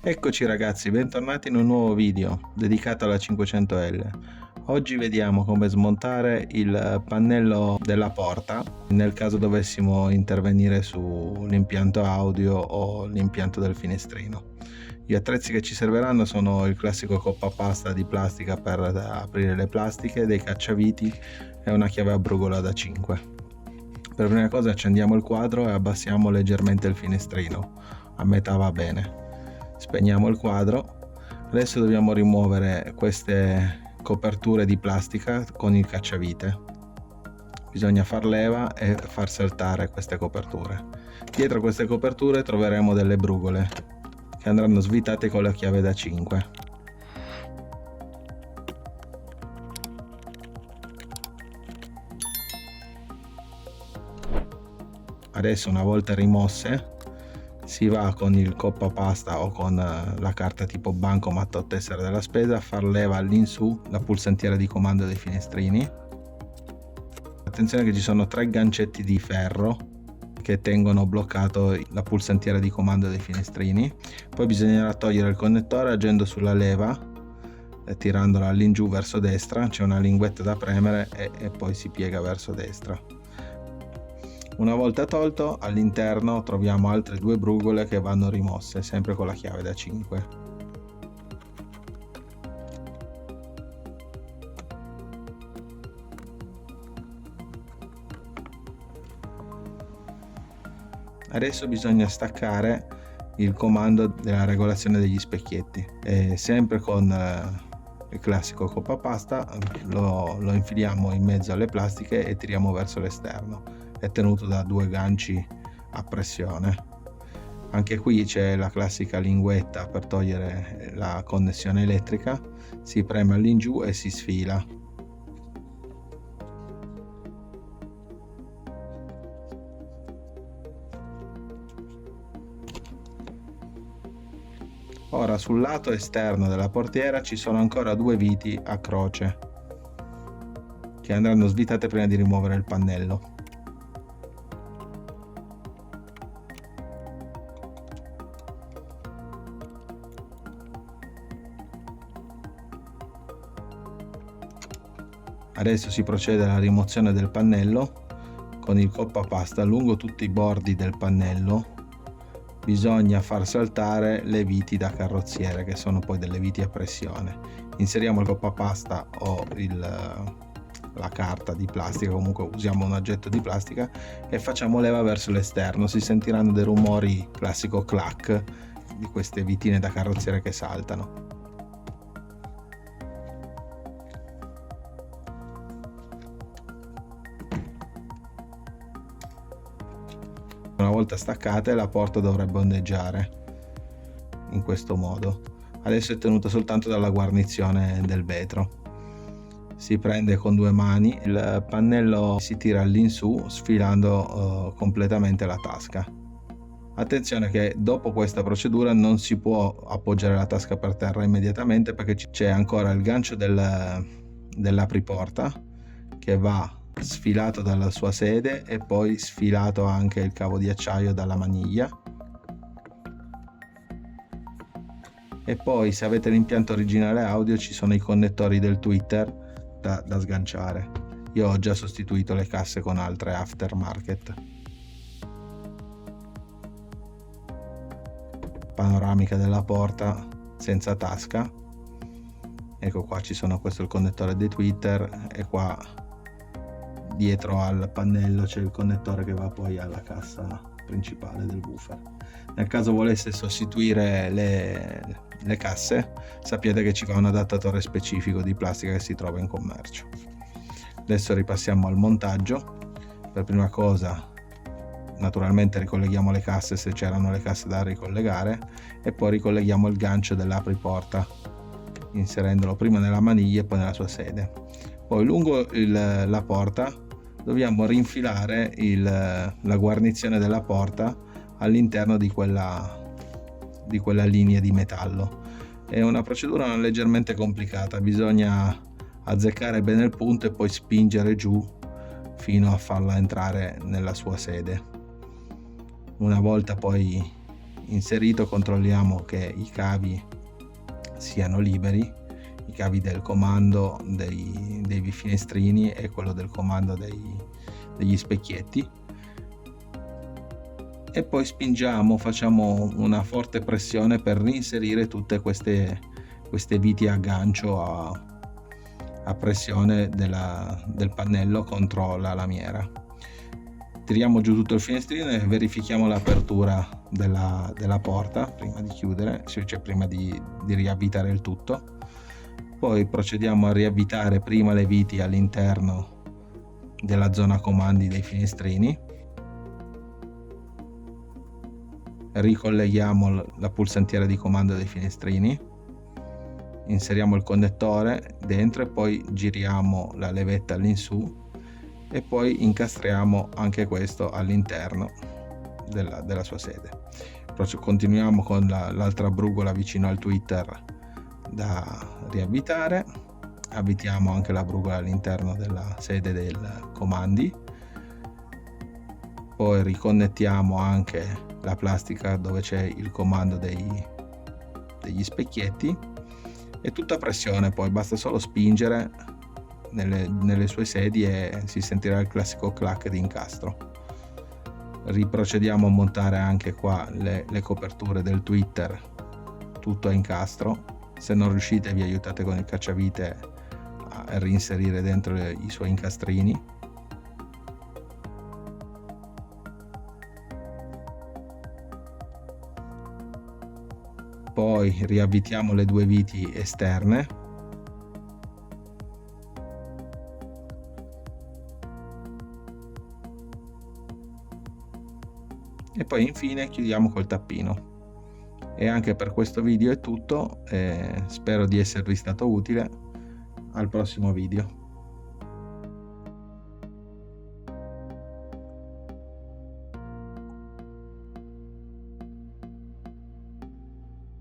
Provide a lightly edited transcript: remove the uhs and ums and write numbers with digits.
Eccoci ragazzi, bentornati in un nuovo video dedicato alla 500L. Oggi vediamo come smontare il pannello della porta nel caso dovessimo intervenire sull'impianto audio o l'impianto del finestrino. Gli attrezzi che ci serviranno sono il classico coppapasta di plastica per aprire le plastiche, dei cacciaviti e una chiave a brugola da 5. Per prima cosa accendiamo il quadro e abbassiamo leggermente il finestrino, a metà va bene. Spegniamo il quadro. Adesso dobbiamo rimuovere queste coperture di plastica con il cacciavite. Bisogna far leva e far saltare queste coperture. Dietro queste coperture troveremo delle brugole che andranno svitate con la chiave da 5. Adesso, una volta rimosse, si va con il coppapasta o con la carta tipo bancomat o tessera della spesa a far leva all'insù la pulsantiera di comando dei finestrini. Attenzione che ci sono 3 gancetti di ferro che tengono bloccato la pulsantiera di comando dei finestrini. Poi bisognerà togliere il connettore agendo sulla leva e tirandola all'ingiù verso destra. C'è una linguetta da premere e poi si piega verso destra. Una volta tolto, all'interno troviamo altre 2 brugole che vanno rimosse, sempre con la chiave da 5. Adesso bisogna staccare il comando della regolazione degli specchietti e sempre con il classico coppapasta lo infiliamo in mezzo alle plastiche e tiriamo verso l'esterno. È tenuto da 2 ganci a pressione. Anche qui c'è la classica linguetta per togliere la connessione elettrica, si preme all'ingiù e si sfila. Ora sul lato esterno della portiera ci sono ancora 2 viti a croce che andranno svitate prima di rimuovere il pannello. Adesso si procede alla rimozione del pannello con il coppapasta lungo tutti i bordi del pannello. Bisogna far saltare le viti da carrozziere, che sono poi delle viti a pressione. Inseriamo il coppapasta o la carta di plastica, comunque usiamo un oggetto di plastica, e facciamo leva verso l'esterno. Si sentiranno dei rumori classico clac di queste vitine da carrozziere che saltano. Una volta staccate, la porta dovrebbe ondeggiare in questo modo. Adesso è tenuta soltanto dalla guarnizione del vetro. Si prende con 2 mani, il pannello si tira all'insù sfilando completamente la tasca. Attenzione che dopo questa procedura non si può appoggiare la tasca per terra immediatamente, perché c'è ancora il gancio dell'apriporta che va sfilato dalla sua sede e poi sfilato anche il cavo di acciaio dalla maniglia. E poi, se avete l'impianto originale audio, ci sono i connettori del tweeter da sganciare. Io ho già sostituito le casse con altre aftermarket. Panoramica della porta senza tasca. Ecco qua, ci sono, questo è il connettore dei tweeter e qua dietro al pannello c'è il connettore che va poi alla cassa principale del woofer. Nel caso volesse sostituire le casse, sappiate che ci va un adattatore specifico di plastica che si trova in commercio. Adesso ripassiamo al montaggio. Per prima cosa naturalmente ricolleghiamo le casse se c'erano le casse da ricollegare e poi ricolleghiamo il gancio dell'apriporta inserendolo prima nella maniglia e poi nella sua sede. Poi lungo la porta dobbiamo rinfilare la guarnizione della porta all'interno di quella linea di metallo. È una procedura leggermente complicata, bisogna azzeccare bene il punto e poi spingere giù fino a farla entrare nella sua sede. Una volta poi inserito, controlliamo che i cavi siano liberi, i cavi del comando dei finestrini e quello del comando degli specchietti, e poi spingiamo, facciamo una forte pressione per reinserire tutte queste viti a gancio a pressione del pannello contro la lamiera. Tiriamo giù tutto il finestrino e verifichiamo l'apertura della porta prima di chiudere, cioè prima di riavvitare il tutto. Poi procediamo a riavvitare prima le viti all'interno della zona comandi dei finestrini. Ricolleghiamo la pulsantiera di comando dei finestrini, inseriamo il connettore dentro e poi giriamo la levetta all'insù e poi incastriamo anche questo all'interno della sua sede. Continuiamo con l'altra brugola vicino al tweeter da riavvitare, avvitiamo anche la brugola all'interno della sede dei comandi, poi riconnettiamo anche la plastica dove c'è il comando degli specchietti, e tutta pressione, poi basta solo spingere nelle sue sedi e si sentirà il classico clack di incastro. Riprocediamo a montare anche qua le coperture del tweeter, tutto a incastro. Se non riuscite vi aiutate con il cacciavite a reinserire dentro i suoi incastrini. Poi riavvitiamo le due viti esterne e poi infine chiudiamo col tappino. E anche per questo video è tutto, spero di esservi stato utile. Al prossimo video.